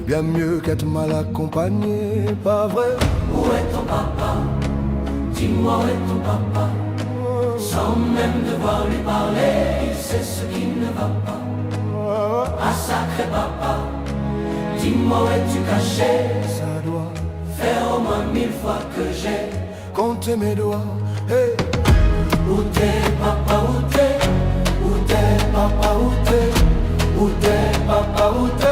bien mieux qu'être mal accompagné, pas vrai? Où est ton papa? Dis-moi où est ton papa? Sans même devoir lui parler, il sait ce qui ne va pas. Ah sacré papa, dis-moi où es-tu caché? Ça doit faire au moins 1000 fois que j'ai compté mes doigts. Hey. Où t'es papa, où t'es? Où t'es papa, où t'es? Où t'es papa, où t'es?